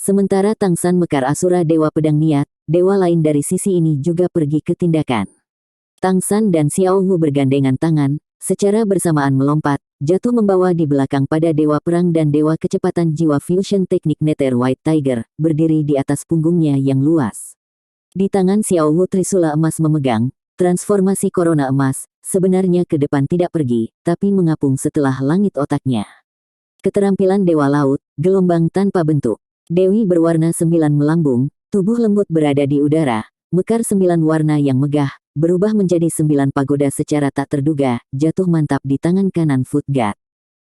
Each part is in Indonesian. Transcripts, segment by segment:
Sementara Tangsan Mekar Asura Dewa Pedang Niat, dewa lain dari sisi ini juga pergi ke tindakan. Tangsan dan Xiao Wu bergandengan tangan, secara bersamaan melompat, jatuh membawa di belakang pada Dewa Perang dan Dewa Kecepatan Jiwa Fusion Teknik Nether White Tiger, berdiri di atas punggungnya yang luas. Di tangan Xiao Wu trisula emas memegang, transformasi korona emas, sebenarnya ke depan tidak pergi, tapi mengapung setelah langit otaknya. Keterampilan Dewa Laut, gelombang tanpa bentuk. Dewi berwarna 9 melambung, tubuh lembut berada di udara, mekar 9 warna yang megah, berubah menjadi 9 pagoda secara tak terduga, jatuh mantap di tangan kanan Foot God.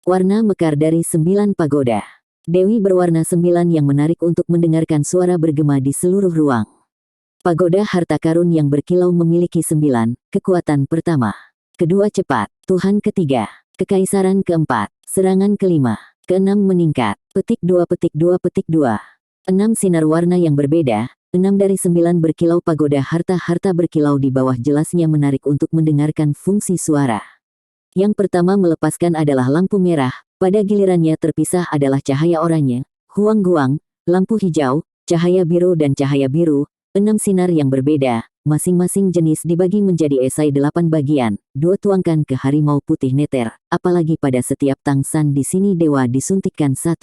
Warna mekar dari 9 pagoda. Dewi berwarna 9 yang menarik untuk mendengarkan suara bergema di seluruh ruang. Pagoda harta karun yang berkilau memiliki 9, kekuatan pertama. Kedua cepat, Tuhan ketiga, kekaisaran keempat, serangan kelima. Keenam meningkat, petik 2 petik 2 petik 2. 6 sinar warna yang berbeda, 6 dari 9 berkilau pagoda harta-harta berkilau di bawah jelasnya menarik untuk mendengarkan fungsi suara. Yang pertama melepaskan adalah lampu merah, pada gilirannya terpisah adalah cahaya oranye, huang guang, lampu hijau, cahaya biru dan cahaya biru, 6 sinar yang berbeda, masing-masing jenis dibagi menjadi esai 8 bagian, 2 tuangkan ke harimau putih neter, apalagi pada setiap tangsan di sini dewa disuntikkan 1.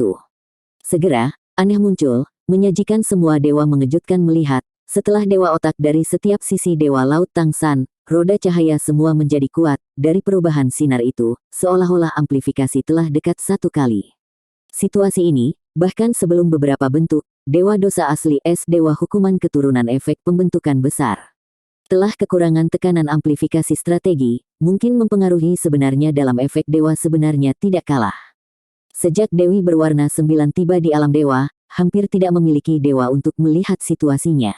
Segera, aneh muncul, menyajikan semua dewa mengejutkan melihat, setelah dewa otak dari setiap sisi dewa laut tangsan, roda cahaya semua menjadi kuat, dari perubahan sinar itu, seolah-olah amplifikasi telah dekat 1 kali. Situasi ini, bahkan sebelum beberapa bentuk, dewa dosa asli dewa hukuman keturunan efek pembentukan besar. Telah kekurangan tekanan amplifikasi strategi, mungkin mempengaruhi sebenarnya dalam efek dewa sebenarnya tidak kalah. Sejak Dewi berwarna 9 tiba di alam dewa, hampir tidak memiliki dewa untuk melihat situasinya.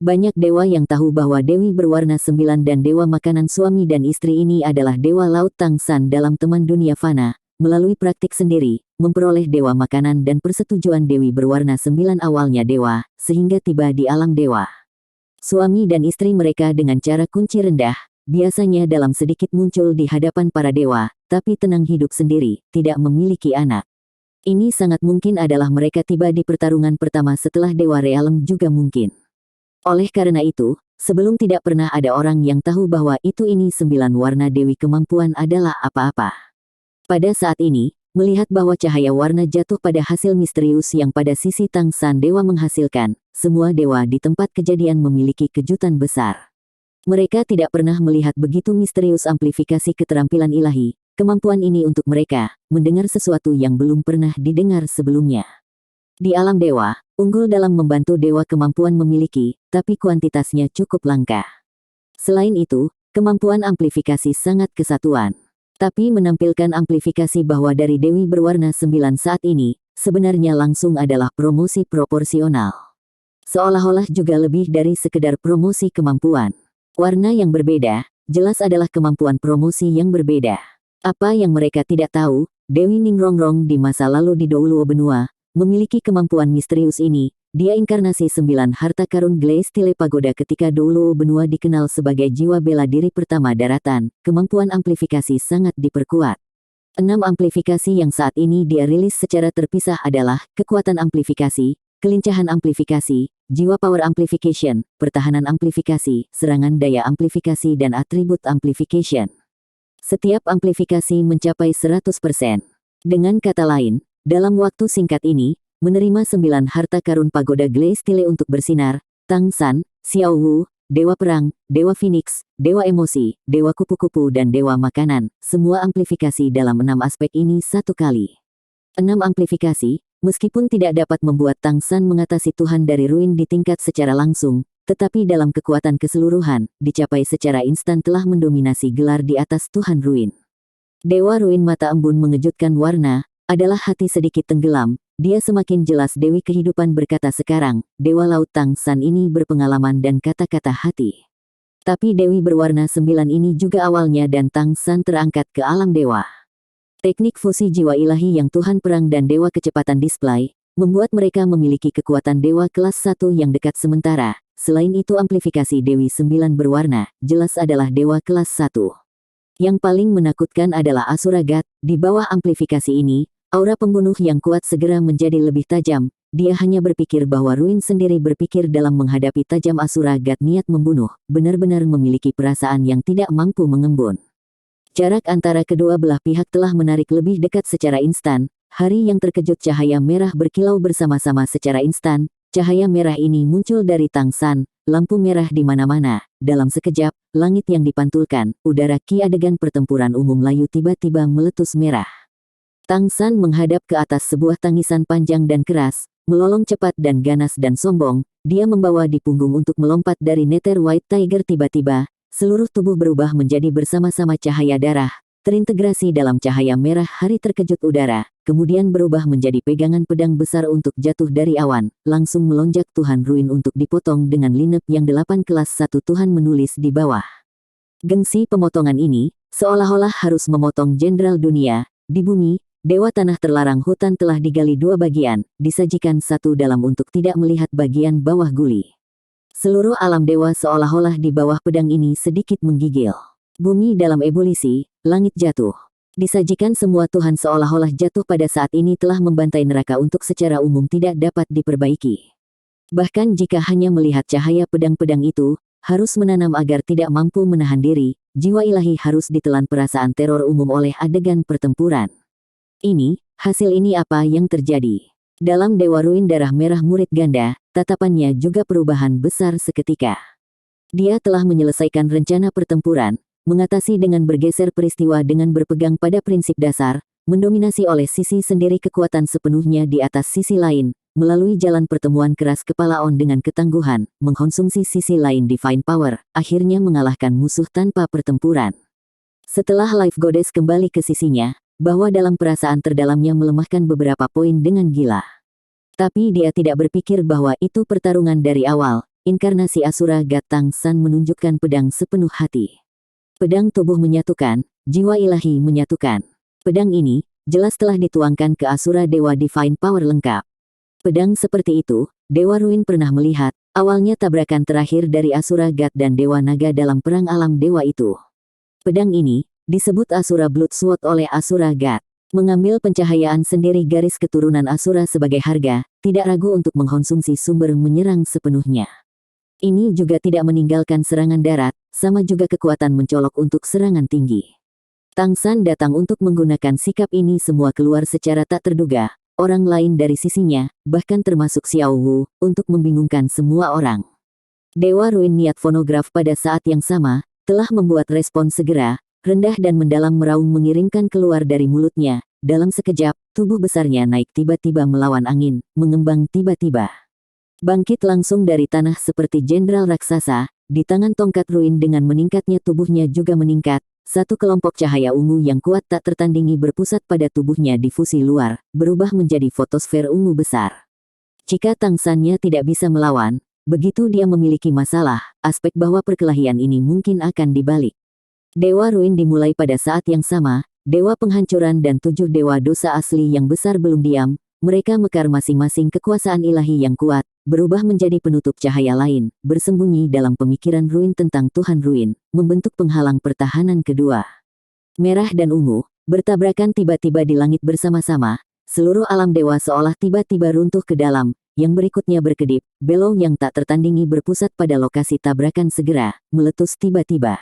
Banyak dewa yang tahu bahwa Dewi berwarna 9 dan dewa makanan suami dan istri ini adalah dewa laut tangsan dalam teman dunia fana, melalui praktik sendiri, memperoleh dewa makanan dan persetujuan Dewi berwarna 9 awalnya dewa, sehingga tiba di alam dewa. Suami dan istri mereka dengan cara kunci rendah, biasanya dalam sedikit muncul di hadapan para dewa, tapi tenang hidup sendiri, tidak memiliki anak. Ini sangat mungkin adalah mereka tiba di pertarungan pertama setelah Dewa Realem juga mungkin. Oleh karena itu, sebelum tidak pernah ada orang yang tahu bahwa ini 9 warna Dewi kemampuan adalah apa-apa. Pada saat ini, melihat bahwa cahaya warna jatuh pada hasil misterius yang pada sisi tangsan dewa menghasilkan, semua dewa di tempat kejadian memiliki kejutan besar. Mereka tidak pernah melihat begitu misterius amplifikasi keterampilan ilahi, kemampuan ini untuk mereka, mendengar sesuatu yang belum pernah didengar sebelumnya. Di alam dewa, unggul dalam membantu dewa kemampuan memiliki, tapi kuantitasnya cukup langka. Selain itu, kemampuan amplifikasi sangat kesatuan. Tapi menampilkan amplifikasi bahwa dari Dewi berwarna 9 saat ini, sebenarnya langsung adalah promosi proporsional. Seolah-olah juga lebih dari sekedar promosi kemampuan. Warna yang berbeda, jelas adalah kemampuan promosi yang berbeda. Apa yang mereka tidak tahu, Dewi Ningrongrong di masa lalu di Douluo Benua, memiliki kemampuan misterius ini. Dia inkarnasi 9 harta karun Gleistile Pagoda ketika Douluo Benua dikenal sebagai jiwa bela diri pertama daratan, kemampuan amplifikasi sangat diperkuat. 6 amplifikasi yang saat ini dia rilis secara terpisah adalah, kekuatan amplifikasi, kelincahan amplifikasi, jiwa power amplification, pertahanan amplifikasi, serangan daya amplifikasi dan atribut amplification. Setiap amplifikasi mencapai 100%. Dengan kata lain, dalam waktu singkat ini, menerima 9 harta karun pagoda Gleistile untuk bersinar, Tangsan, Xiao Wu, Dewa Perang, Dewa Phoenix, Dewa Emosi, Dewa Kupu-Kupu dan Dewa Makanan, semua amplifikasi dalam 6 aspek ini 1 kali. 6 amplifikasi, meskipun tidak dapat membuat Tangsan mengatasi Tuhan dari ruin di tingkat secara langsung, tetapi dalam kekuatan keseluruhan, dicapai secara instan telah mendominasi gelar di atas Tuhan Ruin. Dewa Ruin Mata Embun mengejutkan warna, adalah hati sedikit tenggelam, dia semakin jelas Dewi Kehidupan berkata sekarang, Dewa Laut Tangsan ini berpengalaman dan kata-kata hati. Tapi Dewi berwarna 9 ini juga awalnya dan Tangsan terangkat ke alam dewa. Teknik fusi jiwa ilahi yang Tuhan Perang dan Dewa Kecepatan display, membuat mereka memiliki kekuatan dewa kelas 1 yang dekat sementara, selain itu amplifikasi Dewi 9 berwarna, jelas adalah dewa kelas 1. Yang paling menakutkan adalah Asura God, di bawah amplifikasi ini, aura pembunuh yang kuat segera menjadi lebih tajam. Dia hanya berpikir bahwa Ruin sendiri berpikir dalam menghadapi tajam Asura God niat membunuh, benar-benar memiliki perasaan yang tidak mampu mengembun. Jarak antara kedua belah pihak telah menarik lebih dekat secara instan. Hari yang terkejut cahaya merah berkilau bersama-sama secara instan. Cahaya merah ini muncul dari Tang San, lampu merah di mana-mana. Dalam sekejap, langit yang dipantulkan, udara ki adegan pertempuran umum layu tiba-tiba meletus merah. Tang San menghadap ke atas sebuah tangisan panjang dan keras, melolong cepat dan ganas dan sombong. Dia membawa di punggung untuk melompat dari Nether White Tiger tiba-tiba. Seluruh tubuh berubah menjadi bersama-sama cahaya darah, terintegrasi dalam cahaya merah hari terkejut udara, kemudian berubah menjadi pegangan pedang besar untuk jatuh dari awan, langsung melonjak Tuhan Ruin untuk dipotong dengan linep yang 8 kelas 1 Tuhan menulis di bawah. Gengsi pemotongan ini, seolah-olah harus memotong jenderal dunia, di bumi, Dewa Tanah Terlarang Hutan telah digali 2 bagian, disajikan satu dalam untuk tidak melihat bagian bawah guli. Seluruh alam dewa seolah-olah di bawah pedang ini sedikit menggigil. Bumi dalam ebolisi, langit jatuh. Disajikan semua Tuhan seolah-olah jatuh pada saat ini telah membantai neraka untuk secara umum tidak dapat diperbaiki. Bahkan jika hanya melihat cahaya pedang-pedang itu, harus menanam agar tidak mampu menahan diri, jiwa ilahi harus ditelan perasaan teror umum oleh adegan pertempuran. Hasil ini apa yang terjadi? Dalam Dewa Ruin Darah Merah Murid Ganda, tatapannya juga perubahan besar seketika. Dia telah menyelesaikan rencana pertempuran, mengatasi dengan bergeser peristiwa dengan berpegang pada prinsip dasar, mendominasi oleh sisi sendiri kekuatan sepenuhnya di atas sisi lain, melalui jalan pertemuan keras kepala On dengan ketangguhan, mengkonsumsi sisi lain Divine Power, akhirnya mengalahkan musuh tanpa pertempuran. Setelah Life Goddess kembali ke sisinya, bahwa dalam perasaan terdalamnya melemahkan beberapa poin dengan gila. Tapi dia tidak berpikir bahwa itu pertarungan dari awal. Inkarnasi Asura God Tang San menunjukkan pedang sepenuh hati. Pedang tubuh menyatukan, jiwa ilahi menyatukan. Pedang ini, jelas telah dituangkan ke Asura Dewa Divine Power lengkap. Pedang seperti itu, Dewa Ruin pernah melihat, awalnya tabrakan terakhir dari Asura God dan Dewa Naga dalam perang alam dewa itu. Pedang ini, disebut Asura Blood Sword oleh Asura God. Mengambil pencahayaan sendiri garis keturunan Asura sebagai harga, tidak ragu untuk mengkonsumsi sumber menyerang sepenuhnya. Ini juga tidak meninggalkan serangan darat, sama juga kekuatan mencolok untuk serangan tinggi. Tang San datang untuk menggunakan sikap ini semua keluar secara tak terduga, orang lain dari sisinya, bahkan termasuk Xiao Wu, untuk membingungkan semua orang. Dewa Ruin niat fonograf pada saat yang sama, telah membuat respon segera, rendah dan mendalam meraung mengiringkan keluar dari mulutnya. Dalam sekejap, tubuh besarnya naik tiba-tiba melawan angin, mengembang tiba-tiba. Bangkit langsung dari tanah seperti jenderal raksasa, di tangan tongkat Ruin dengan meningkatnya tubuhnya juga meningkat. Satu kelompok cahaya ungu yang kuat tak tertandingi berpusat pada tubuhnya difusi luar, berubah menjadi fotosfer ungu besar. Jika Tang San-nya tidak bisa melawan, begitu dia memiliki masalah, aspek bahwa perkelahian ini mungkin akan dibalik. Dewa Ruin dimulai pada saat yang sama, Dewa Penghancuran dan 7 Dewa Dosa asli yang besar belum diam, mereka mekar masing-masing kekuasaan ilahi yang kuat, berubah menjadi penutup cahaya lain, bersembunyi dalam pemikiran Ruin tentang Tuhan Ruin, membentuk penghalang pertahanan kedua. Merah dan ungu, bertabrakan tiba-tiba di langit bersama-sama, seluruh alam dewa seolah tiba-tiba runtuh ke dalam, yang berikutnya berkedip, belau yang tak tertandingi berpusat pada lokasi tabrakan segera, meletus tiba-tiba.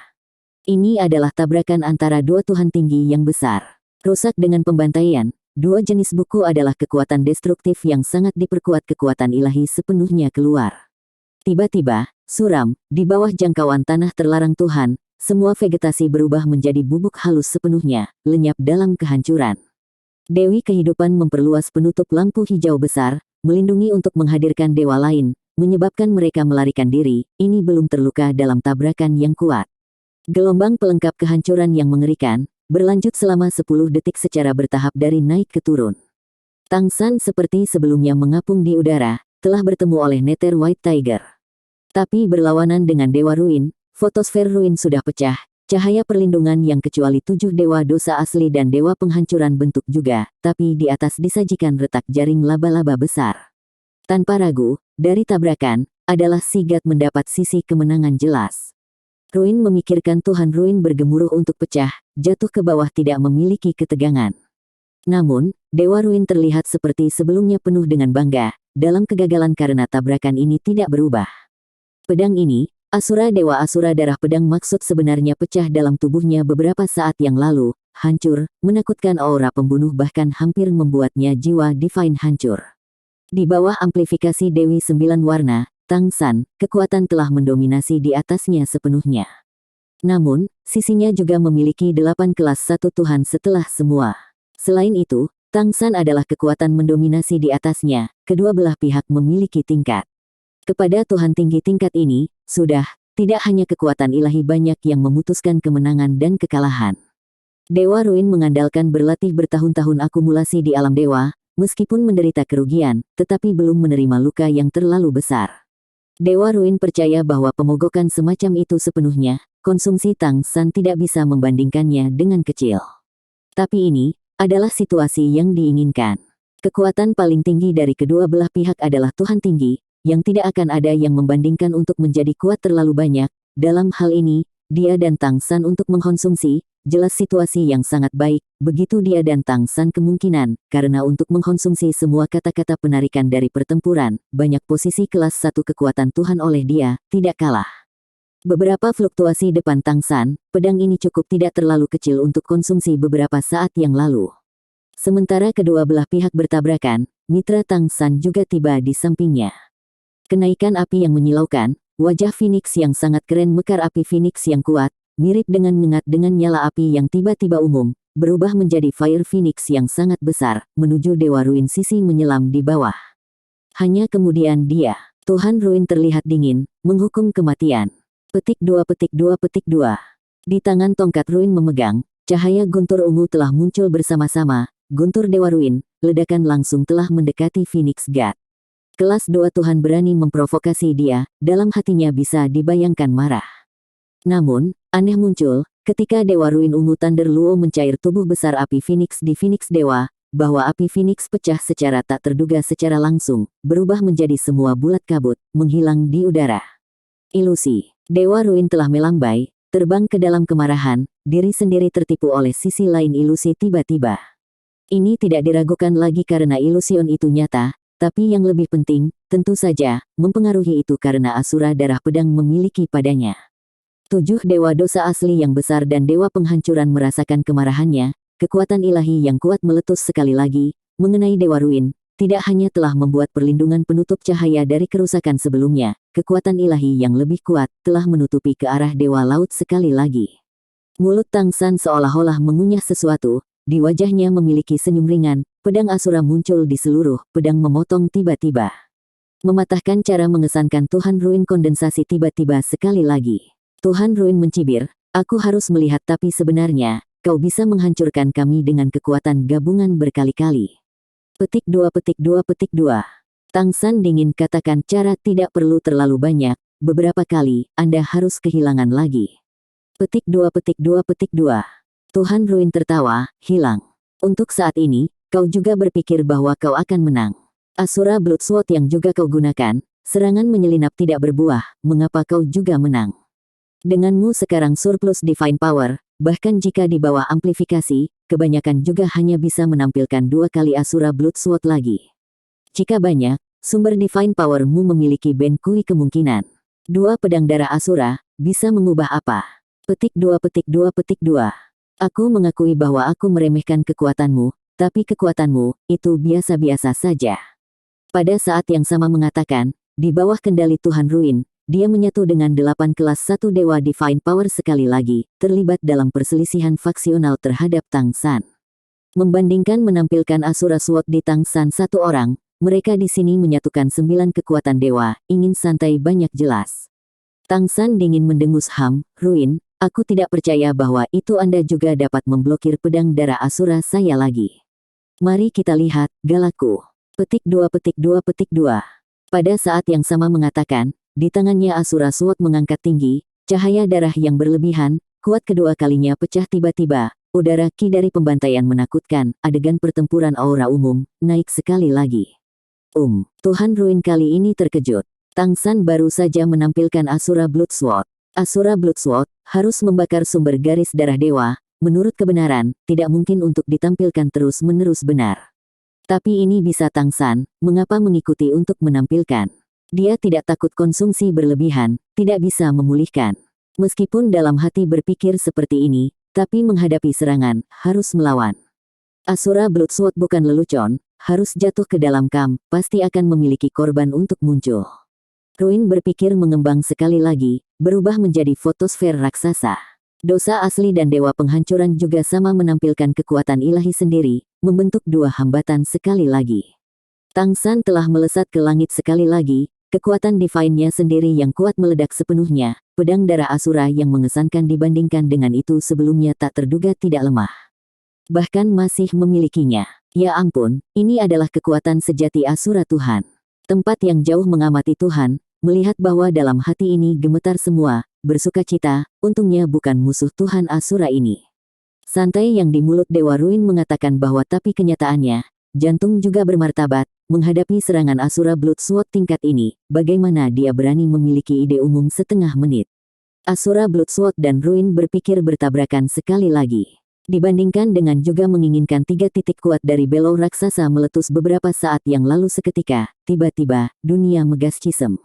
Ini adalah tabrakan antara dua Tuhan tinggi yang besar. Rusak dengan pembantaian, dua jenis buku adalah kekuatan destruktif yang sangat diperkuat kekuatan ilahi sepenuhnya keluar. Tiba-tiba, suram, di bawah jangkauan tanah terlarang Tuhan, semua vegetasi berubah menjadi bubuk halus sepenuhnya, lenyap dalam kehancuran. Dewi Kehidupan memperluas penutup lampu hijau besar, melindungi untuk menghadirkan dewa lain, menyebabkan mereka melarikan diri, ini belum terluka dalam tabrakan yang kuat. Gelombang pelengkap kehancuran yang mengerikan, berlanjut selama 10 detik secara bertahap dari naik ke turun. Tang San seperti sebelumnya mengapung di udara, telah bertemu oleh Nether White Tiger. Tapi berlawanan dengan Dewa Ruin, fotosfer Ruin sudah pecah, cahaya perlindungan yang kecuali 7 Dewa Dosa asli dan Dewa Penghancuran bentuk juga, tapi di atas disajikan retak jaring laba-laba besar. Tanpa ragu, dari tabrakan, adalah Sigat mendapat sisi kemenangan jelas. Ruin memikirkan Tuhan Ruin bergemuruh untuk pecah, jatuh ke bawah tidak memiliki ketegangan. Namun, Dewa Ruin terlihat seperti sebelumnya penuh dengan bangga, dalam kegagalan karena tabrakan ini tidak berubah. Pedang ini, Asura Dewa Asura darah pedang maksud sebenarnya pecah dalam tubuhnya beberapa saat yang lalu, hancur, menakutkan aura pembunuh bahkan hampir membuatnya jiwa Divine hancur. Di bawah amplifikasi Dewi Sembilan Warna, Tang San, kekuatan telah mendominasi di atasnya sepenuhnya. Namun, sisinya juga memiliki 8 kelas satu Tuhan setelah semua. Selain itu, Tang San adalah kekuatan mendominasi di atasnya, kedua belah pihak memiliki tingkat. Kepada Tuhan tinggi tingkat ini, sudah, tidak hanya kekuatan ilahi banyak yang memutuskan kemenangan dan kekalahan. Dewa Ruin mengandalkan berlatih bertahun-tahun akumulasi di alam dewa, meskipun menderita kerugian, tetapi belum menerima luka yang terlalu besar. Dewa Ruin percaya bahwa pemogokan semacam itu sepenuhnya, konsumsi Tang San tidak bisa membandingkannya dengan kecil. Tapi ini adalah situasi yang diinginkan. Kekuatan paling tinggi dari kedua belah pihak adalah Tuhan tinggi, yang tidak akan ada yang membandingkan untuk menjadi kuat terlalu banyak. Dalam hal ini, dia dan Tang San untuk mengkonsumsi, jelas situasi yang sangat baik, begitu dia dan Tang San kemungkinan, karena untuk mengkonsumsi semua kata-kata penarikan dari pertempuran, banyak posisi kelas satu kekuatan Tuhan oleh dia, tidak kalah. Beberapa fluktuasi depan Tang San, pedang ini cukup tidak terlalu kecil untuk konsumsi beberapa saat yang lalu. Sementara kedua belah pihak bertabrakan, mitra Tang San juga tiba di sampingnya. Kenaikan api yang menyilaukan, wajah Phoenix yang sangat keren mekar api Phoenix yang kuat, mirip dengan ngengat dengan nyala api yang tiba-tiba umum, berubah menjadi Fire Phoenix yang sangat besar, menuju Dewa Ruin sisi menyelam di bawah. Hanya kemudian dia, Tuhan Ruin terlihat dingin, menghukum kematian. Petik 2 petik 2 petik 2. Di tangan tongkat Ruin memegang, cahaya guntur ungu telah muncul bersama-sama, guntur Dewa Ruin, ledakan langsung telah mendekati Phoenix God. Kelas 2 Tuhan berani memprovokasi dia, dalam hatinya bisa dibayangkan marah. Namun, aneh muncul, ketika Dewa Ruin ungu Thunder Luo mencair tubuh besar api Phoenix di Phoenix Dewa, bahwa api Phoenix pecah secara tak terduga secara langsung, berubah menjadi semua bulat kabut, menghilang di udara. Ilusi. Dewa Ruin telah melambai, terbang ke dalam kemarahan, diri sendiri tertipu oleh sisi lain ilusi tiba-tiba. Ini tidak diragukan lagi karena ilusion itu nyata, tapi yang lebih penting, tentu saja, mempengaruhi itu karena Asura darah pedang memiliki padanya. 7 dewa dosa asli yang besar dan dewa penghancuran merasakan kemarahannya, kekuatan ilahi yang kuat meletus sekali lagi, mengenai Dewa Ruin. Tidak hanya telah membuat perlindungan penutup cahaya dari kerusakan sebelumnya, kekuatan ilahi yang lebih kuat telah menutupi ke arah Dewa Laut sekali lagi. Mulut Tang San seolah-olah mengunyah sesuatu, di wajahnya memiliki senyum ringan, pedang Asura muncul di seluruh, pedang memotong tiba-tiba. Mematahkan cara mengesankan Tuhan Ruin kondensasi tiba-tiba sekali lagi. Tuhan Ruin mencibir, aku harus melihat tapi sebenarnya, kau bisa menghancurkan kami dengan kekuatan gabungan berkali-kali. Petik 2 petik 2 petik 2. Tang San dingin katakan cara tidak perlu terlalu banyak, beberapa kali, Anda harus kehilangan lagi. Petik 2 petik 2 petik 2. Tuhan Ruin tertawa, hilang. Untuk saat ini, kau juga berpikir bahwa kau akan menang. Asura Blood Sword yang juga kau gunakan, serangan menyelinap tidak berbuah, mengapa kau juga menang? Denganmu sekarang surplus Divine Power, bahkan jika di bawah amplifikasi, kebanyakan juga hanya bisa menampilkan 2 kali Asura Blood Sword lagi. Jika banyak, sumber Divine Power-mu memiliki Ben Kui kemungkinan. 2 pedang darah Asura, bisa mengubah apa? Petik 2 petik 2 petik 2. Aku mengakui bahwa aku meremehkan kekuatanmu, tapi kekuatanmu, itu biasa-biasa saja. Pada saat yang sama mengatakan, di bawah kendali Tuhan Ruin, dia menyatu dengan 8 kelas 1 Dewa Divine Power sekali lagi, terlibat dalam perselisihan faksional terhadap Tang San. Membandingkan menampilkan Asura Sword di Tang San satu orang, mereka di sini menyatukan 9 kekuatan dewa, ingin santai banyak jelas. Tang San dingin mendengus Ruin, aku tidak percaya bahwa itu Anda juga dapat memblokir pedang darah Asura saya lagi. Mari kita lihat, galakku. Petik 2 petik 2 petik 2. Pada saat yang sama mengatakan, di tangannya Asura Sword mengangkat tinggi, cahaya darah yang berlebihan, kuat kedua kalinya pecah tiba-tiba, udara ki dari pembantaian menakutkan, adegan pertempuran aura umum, naik sekali lagi. Tuhan Ruin kali ini terkejut. Tang San baru saja menampilkan Asura Blood Sword. Asura Blood Sword harus membakar sumber garis darah dewa, menurut kebenaran, tidak mungkin untuk ditampilkan terus-menerus benar. Tapi ini bisa Tang San, mengapa mengikuti untuk menampilkan? Dia tidak takut konsumsi berlebihan, tidak bisa memulihkan. Meskipun dalam hati berpikir seperti ini, tapi menghadapi serangan, harus melawan. Asura Bloodsword bukan lelucon, harus jatuh ke dalam kamp, pasti akan memiliki korban untuk muncul. Ruin berpikir mengembang sekali lagi, berubah menjadi fotosfer raksasa. Dosa asli dan dewa penghancuran juga sama menampilkan kekuatan ilahi sendiri, membentuk dua hambatan sekali lagi. Tang San telah melesat ke langit sekali lagi, kekuatan divine-nya sendiri yang kuat meledak sepenuhnya, pedang darah Asura yang mengesankan dibandingkan dengan itu sebelumnya tak terduga tidak lemah. Bahkan masih memilikinya. Ya ampun, ini adalah kekuatan sejati Asura Tuhan. Tempat yang jauh mengamati Tuhan, melihat bahwa dalam hati ini gemetar semua, bersukacita, untungnya bukan musuh Tuhan Asura ini. Santai yang di mulut Dewa Ruin mengatakan bahwa tapi kenyataannya, jantung juga bermartabat, menghadapi serangan Asura Bloodsword tingkat ini, bagaimana dia berani memiliki ide umum setengah menit. Asura Bloodsword dan Ruin berpikir bertabrakan sekali lagi. Dibandingkan dengan juga menginginkan 3 titik kuat dari Below raksasa meletus beberapa saat yang lalu seketika, tiba-tiba, dunia megas cisem.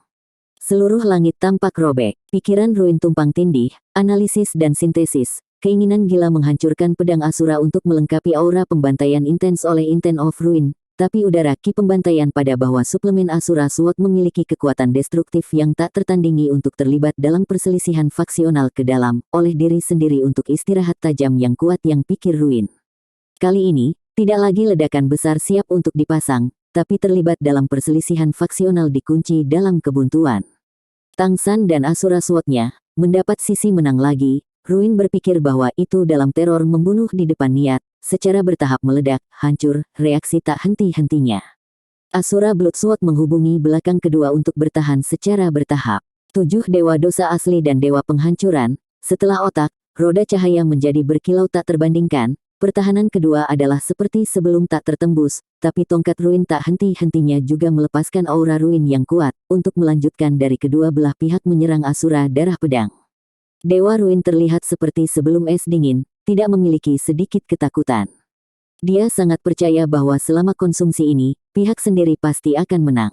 Seluruh langit tampak robek, pikiran Ruin tumpang tindih, analisis dan sintesis, keinginan gila menghancurkan pedang Asura untuk melengkapi aura pembantaian intens oleh Intent of Ruin, tapi udara ki pembantaian pada bahwa suplemen Asura Sword memiliki kekuatan destruktif yang tak tertandingi untuk terlibat dalam perselisihan faksional ke dalam, oleh diri sendiri untuk istirahat tajam yang kuat yang pikir Ruin. Kali ini, tidak lagi ledakan besar siap untuk dipasang, tapi terlibat dalam perselisihan faksional dikunci dalam kebuntuan. Tang San dan Asura Sword-nya mendapat sisi menang lagi. Ruin berpikir bahwa itu dalam teror membunuh di depan niat, secara bertahap meledak, hancur, reaksi tak henti-hentinya. Asura Bloodsword menghubungi belakang kedua untuk bertahan secara bertahap. 7 dewa dosa asli dan dewa penghancuran, setelah otak, roda cahaya menjadi berkilau tak terbandingkan, pertahanan kedua adalah seperti sebelum tak tertembus, tapi tongkat Ruin tak henti-hentinya juga melepaskan aura Ruin yang kuat, untuk melanjutkan dari kedua belah pihak menyerang Asura darah pedang. Dewa Ruin terlihat seperti sebelum es dingin, tidak memiliki sedikit ketakutan. Dia sangat percaya bahwa selama konsumsi ini, pihak sendiri pasti akan menang.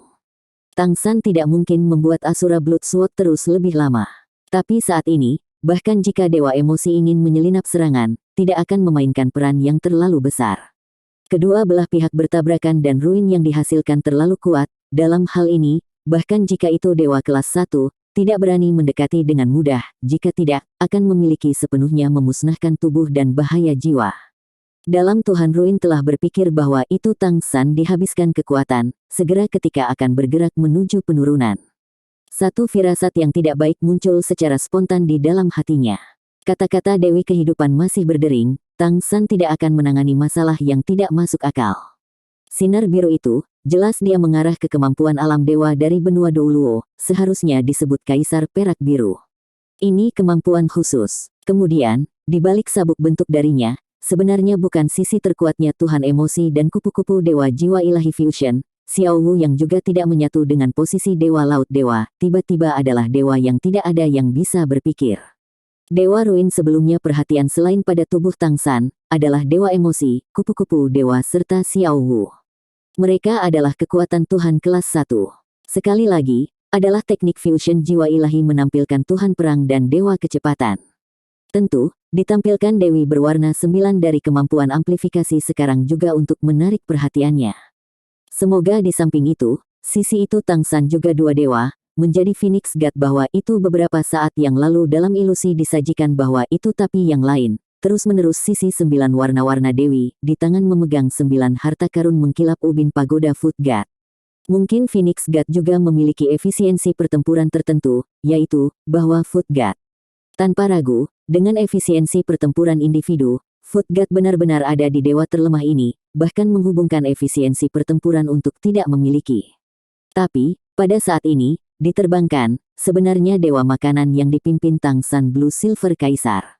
Tang San tidak mungkin membuat Asura Bloodsword terus lebih lama. Tapi saat ini, bahkan jika dewa emosi ingin menyelinap serangan, tidak akan memainkan peran yang terlalu besar. Kedua belah pihak bertabrakan dan Ruin yang dihasilkan terlalu kuat, dalam hal ini, bahkan jika itu dewa kelas 1, tidak berani mendekati dengan mudah, jika tidak, akan memiliki sepenuhnya memusnahkan tubuh dan bahaya jiwa. Dalam Tuhan Ruin telah berpikir bahwa itu Tang San dihabiskan kekuatan, segera ketika akan bergerak menuju penurunan. Satu firasat yang tidak baik muncul secara spontan di dalam hatinya. Kata-kata Dewi Kehidupan masih berdering, Tang San tidak akan menangani masalah yang tidak masuk akal. Sinar biru itu, jelas dia mengarah ke kemampuan alam dewa dari benua Douluo, seharusnya disebut Kaisar Perak Biru. Ini kemampuan khusus. Kemudian, di balik sabuk bentuk darinya, sebenarnya bukan sisi terkuatnya Tuhan emosi dan kupu-kupu dewa jiwa ilahi fusion, Xiao Wu yang juga tidak menyatu dengan posisi dewa laut dewa, tiba-tiba adalah dewa yang tidak ada yang bisa berpikir. Dewa Ruin sebelumnya perhatian selain pada tubuh Tang San, adalah dewa emosi, kupu-kupu dewa serta Xiao Wu. Mereka adalah kekuatan Tuhan kelas 1. Sekali lagi, adalah teknik fusion jiwa ilahi menampilkan Tuhan perang dan dewa kecepatan. Tentu, ditampilkan Dewi berwarna 9 dari kemampuan amplifikasi sekarang juga untuk menarik perhatiannya. Semoga di samping itu, sisi itu Tang San juga 2 dewa, menjadi Phoenix God bahwa itu beberapa saat yang lalu dalam ilusi disajikan bahwa itu tapi yang lain. Terus-menerus sisi 9 warna-warna Dewi, di tangan memegang 9 harta karun mengkilap ubin pagoda Foot God. Mungkin Phoenix God juga memiliki efisiensi pertempuran tertentu, yaitu, bahwa Foot God. Tanpa ragu, dengan efisiensi pertempuran individu, Foot God benar-benar ada di dewa terlemah ini, bahkan menghubungkan efisiensi pertempuran untuk tidak memiliki. Tapi, pada saat ini, diterbangkan, sebenarnya dewa makanan yang dipimpin Tang San Blue Silver Kaisar.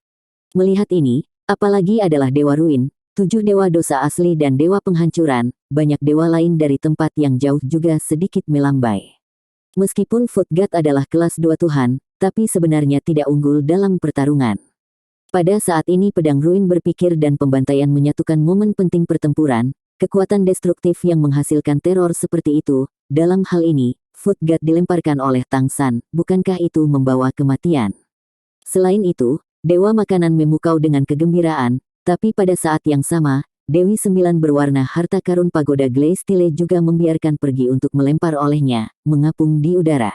Melihat ini, apalagi adalah Dewa Ruin, 7 dewa dosa asli dan dewa penghancuran, banyak dewa lain dari tempat yang jauh juga sedikit melambai. Meskipun Foot God adalah kelas 2 Tuhan, tapi sebenarnya tidak unggul dalam pertarungan. Pada saat ini pedang Ruin berpikir dan pembantaian menyatukan momen penting pertempuran, kekuatan destruktif yang menghasilkan teror seperti itu. Dalam hal ini, Food God dilemparkan oleh Tang San, bukankah itu membawa kematian? Selain itu, Dewa Makanan memukau dengan kegembiraan, tapi pada saat yang sama, Dewi Sembilan berwarna harta karun pagoda Gleistile juga membiarkan pergi untuk melempar olehnya, mengapung di udara.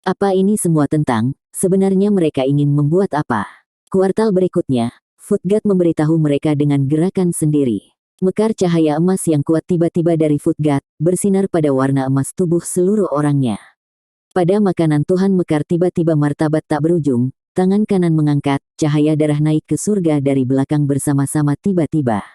Apa ini semua tentang, sebenarnya mereka ingin membuat apa? Kuartal berikutnya, Food God memberitahu mereka dengan gerakan sendiri. Mekar cahaya emas yang kuat tiba-tiba dari Food God, bersinar pada warna emas tubuh seluruh orangnya. Pada makanan Tuhan Mekar tiba-tiba martabat tak berujung, tangan kanan mengangkat, cahaya darah naik ke surga dari belakang bersama-sama tiba-tiba.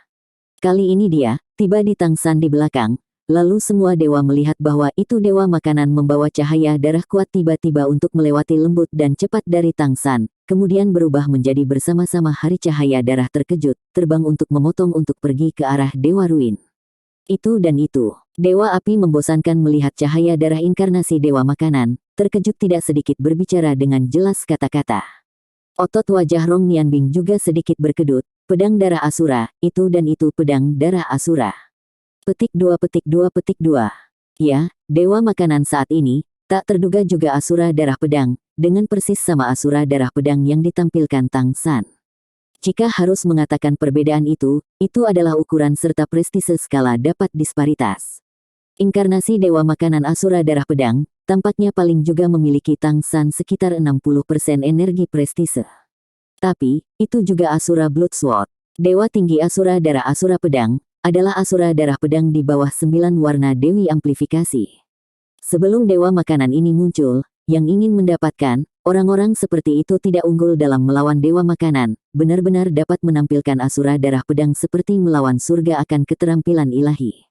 Kali ini dia, tiba di Tang San di belakang, lalu semua dewa melihat bahwa itu Dewa Makanan membawa cahaya darah kuat tiba-tiba untuk melewati lembut dan cepat dari Tang San, kemudian berubah menjadi bersama-sama hari cahaya darah terkejut, terbang untuk memotong untuk pergi ke arah Dewa Ruin. Itu dan itu, Dewa Api membosankan melihat cahaya darah inkarnasi Dewa Makanan, terkejut tidak sedikit berbicara dengan jelas kata-kata. Otot wajah Rong Nianbing juga sedikit berkedut, pedang darah Asura, itu dan itu pedang darah Asura. Petik 2 petik 2 petik 2. Ya, Dewa Makanan saat ini, tak terduga juga Asura darah pedang, dengan persis sama Asura darah pedang yang ditampilkan Tang San. Jika harus mengatakan perbedaan itu adalah ukuran serta prestise skala dapat disparitas. Inkarnasi Dewa Makanan Asura darah pedang, tampaknya paling juga memiliki Tang San sekitar 60% energi prestise. Tapi, itu juga Asura Blood Sword. Dewa tinggi Asura darah Asura pedang, adalah Asura darah pedang di bawah 9 warna Dewi Amplifikasi. Sebelum Dewa Makanan ini muncul, yang ingin mendapatkan, orang-orang seperti itu tidak unggul dalam melawan Dewa Makanan, benar-benar dapat menampilkan Asura darah pedang seperti melawan surga akan keterampilan ilahi.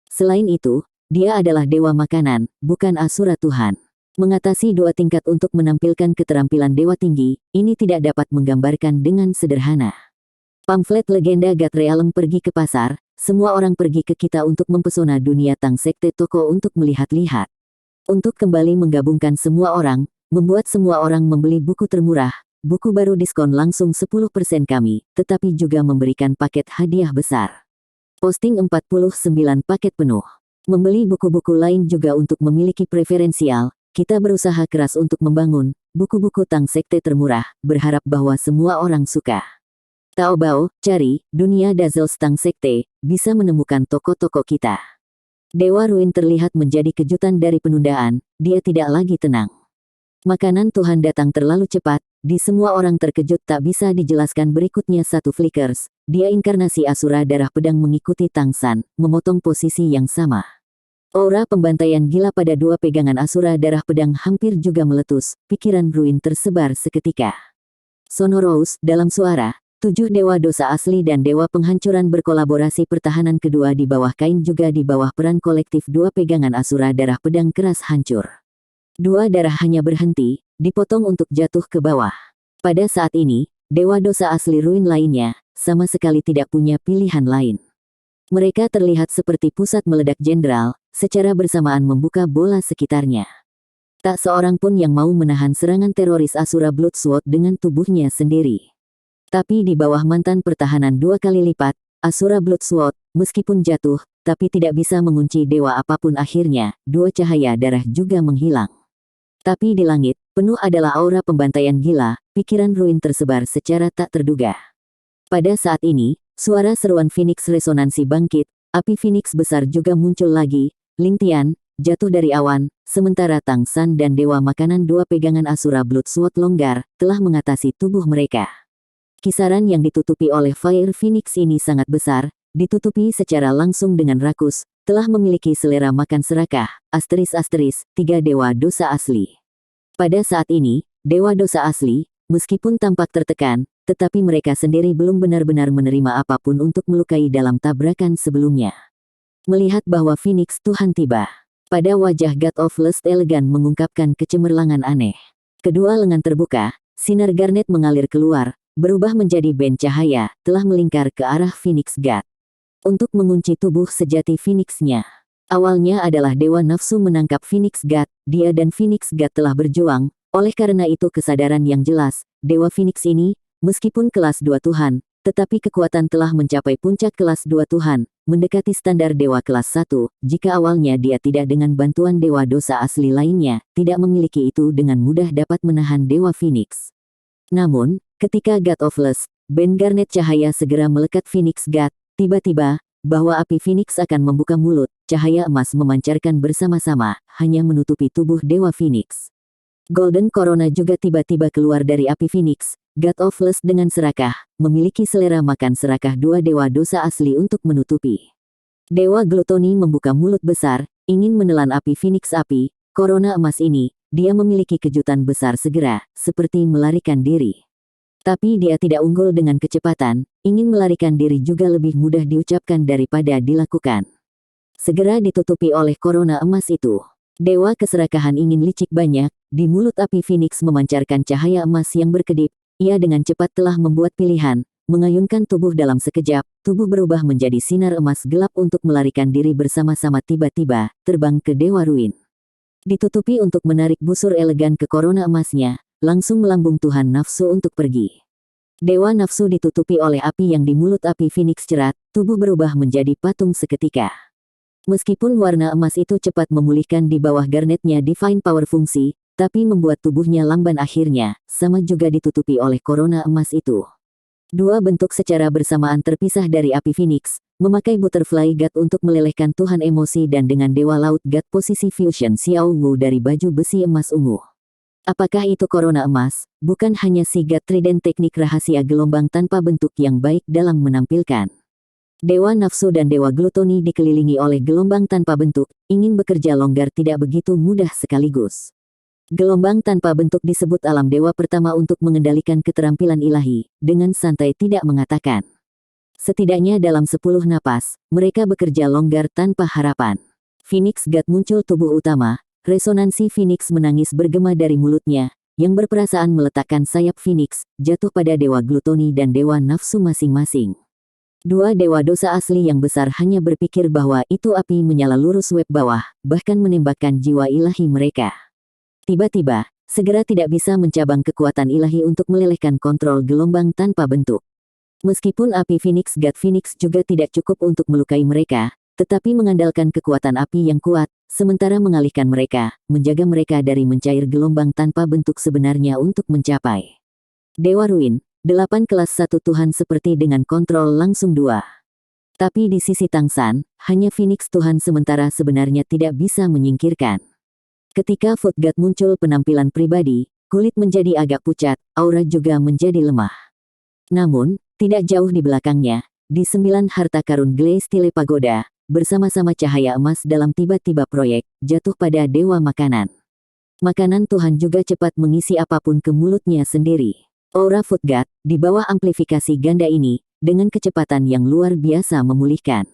Selain itu, dia adalah Dewa Makanan, bukan Asura Tuhan. Mengatasi 2 tingkat untuk menampilkan keterampilan Dewa Tinggi, ini tidak dapat menggambarkan dengan sederhana. Pamflet legenda God Realm pergi ke pasar, semua orang pergi ke kita untuk mempesona dunia Tang Sekte toko untuk melihat-lihat. Untuk kembali menggabungkan semua orang, membuat semua orang membeli buku termurah, buku baru diskon langsung 10% kami, tetapi juga memberikan paket hadiah besar. Posting 49 paket penuh. Membeli buku-buku lain juga untuk memiliki preferensial, kita berusaha keras untuk membangun buku-buku Tang Sekte termurah, berharap bahwa semua orang suka. Taobao, cari, dunia Dazzles Tang Sekte, bisa menemukan toko-toko kita. Dewa Ruin terlihat menjadi kejutan dari penundaan, dia tidak lagi tenang. Makanan Tuhan datang terlalu cepat, di semua orang terkejut tak bisa dijelaskan berikutnya satu flickers, dia inkarnasi Asura darah pedang mengikuti Tang San, memotong posisi yang sama. Aura pembantaian gila pada 2 pegangan Asura darah pedang hampir juga meletus, pikiran Ruin tersebar seketika. Sonorous, dalam suara, 7 dewa dosa asli dan dewa penghancuran berkolaborasi pertahanan kedua di bawah kain juga di bawah peran kolektif 2 pegangan Asura darah pedang keras hancur. 2 darah hanya berhenti, dipotong untuk jatuh ke bawah. Pada saat ini, dewa dosa asli Ruin lainnya, sama sekali tidak punya pilihan lain. Mereka terlihat seperti pusat meledak jenderal, secara bersamaan membuka bola sekitarnya. Tak seorang pun yang mau menahan serangan teroris Asura Blood Sword dengan tubuhnya sendiri. Tapi di bawah mantan pertahanan 2 kali lipat, Asura Blood Sword, meskipun jatuh, tapi tidak bisa mengunci dewa apapun akhirnya, 2 cahaya darah juga menghilang. Tapi di langit, penuh adalah aura pembantaian gila, pikiran Ruin tersebar secara tak terduga. Pada saat ini, suara seruan Phoenix resonansi bangkit, api Phoenix besar juga muncul lagi, Ling Tian, jatuh dari awan, sementara Tang San dan Dewa Makanan 2 pegangan Asura Blood Sword longgar, telah mengatasi tubuh mereka. Kisaran yang ditutupi oleh Fire Phoenix ini sangat besar, ditutupi secara langsung dengan rakus, telah memiliki selera makan serakah, ***, 3 dewa dosa asli. Pada saat ini, dewa dosa asli, meskipun tampak tertekan, tetapi mereka sendiri belum benar-benar menerima apapun untuk melukai dalam tabrakan sebelumnya. Melihat bahwa Phoenix Tuhan tiba, pada wajah God of Lust elegan mengungkapkan kecemerlangan aneh. Kedua lengan terbuka, sinar garnet mengalir keluar, berubah menjadi band cahaya, telah melingkar ke arah Phoenix God. Untuk mengunci tubuh sejati Phoenix-nya. Awalnya adalah Dewa Nafsu menangkap Phoenix God, dia dan Phoenix God telah berjuang, oleh karena itu kesadaran yang jelas, Dewa Phoenix ini, meskipun kelas 2 Tuhan, tetapi kekuatan telah mencapai puncak kelas 2 Tuhan, mendekati standar dewa kelas 1, jika awalnya dia tidak dengan bantuan dewa dosa asli lainnya, tidak memiliki itu dengan mudah dapat menahan dewa Phoenix. Namun, ketika God of Lust, Ben Garnet cahaya segera melekat Phoenix God, tiba-tiba, bahwa api Phoenix akan membuka mulut, cahaya emas memancarkan bersama-sama, hanya menutupi tubuh dewa Phoenix. Golden Corona juga tiba-tiba keluar dari api Phoenix, God of Lust dengan serakah, memiliki selera makan serakah dua dewa dosa asli untuk menutupi. Dewa Glutoni membuka mulut besar, ingin menelan api Phoenix api, Corona emas ini, dia memiliki kejutan besar segera, seperti melarikan diri. Tapi dia tidak unggul dengan kecepatan, ingin melarikan diri juga lebih mudah diucapkan daripada dilakukan. Segera ditutupi oleh Corona emas itu. Dewa keserakahan ingin licik banyak, di mulut api Phoenix memancarkan cahaya emas yang berkedip, ia dengan cepat telah membuat pilihan, mengayunkan tubuh dalam sekejap, tubuh berubah menjadi sinar emas gelap untuk melarikan diri bersama-sama tiba-tiba, terbang ke Dewa Ruin. Ditutupi untuk menarik busur elegan ke Corona emasnya, langsung melambung Tuhan nafsu untuk pergi. Dewa nafsu ditutupi oleh api yang di mulut api Phoenix cerat, tubuh berubah menjadi patung seketika. Meskipun warna emas itu cepat memulihkan di bawah garnetnya Divine Power fungsi, tapi membuat tubuhnya lamban akhirnya, sama juga ditutupi oleh Corona emas itu. Dua bentuk secara bersamaan terpisah dari api Phoenix, memakai Butterfly God untuk melelehkan Tuhan emosi dan dengan Dewa Laut God posisi fusion Xiao Wu dari baju besi emas ungu. Apakah itu Corona emas? Bukan hanya si God Trident teknik rahasia gelombang tanpa bentuk yang baik dalam menampilkan. Dewa nafsu dan dewa glutoni dikelilingi oleh gelombang tanpa bentuk, ingin bekerja longgar tidak begitu mudah sekaligus. Gelombang tanpa bentuk disebut alam dewa pertama untuk mengendalikan keterampilan ilahi, dengan santai tidak mengatakan. Setidaknya dalam 10 napas, mereka bekerja longgar tanpa harapan. Phoenix God muncul tubuh utama, resonansi Phoenix menangis bergema dari mulutnya, yang berperasaan meletakkan sayap Phoenix, jatuh pada dewa glutoni dan dewa nafsu masing-masing. Dua dewa dosa asli yang besar hanya berpikir bahwa itu api menyala lurus web bawah, bahkan menembakkan jiwa ilahi mereka. Tiba-tiba, segera tidak bisa mencabang kekuatan ilahi untuk melelehkan kontrol gelombang tanpa bentuk. Meskipun api Phoenix God Phoenix juga tidak cukup untuk melukai mereka, tetapi mengandalkan kekuatan api yang kuat, sementara mengalihkan mereka, menjaga mereka dari mencair gelombang tanpa bentuk sebenarnya untuk mencapai. Dewa Ruin, 8 kelas 1 Tuhan seperti dengan kontrol langsung 2. Tapi di sisi Tangsan, hanya Phoenix Tuhan sementara sebenarnya tidak bisa menyingkirkan. Ketika Foot God muncul penampilan pribadi, kulit menjadi agak pucat, aura juga menjadi lemah. Namun, tidak jauh di belakangnya, di 9 harta karun Glaze Tile Pagoda, bersama-sama cahaya emas dalam tiba-tiba proyek, jatuh pada Dewa Makanan. Makanan Tuhan juga cepat mengisi apapun ke mulutnya sendiri. Aura Foot God, di bawah amplifikasi ganda ini, dengan kecepatan yang luar biasa memulihkan.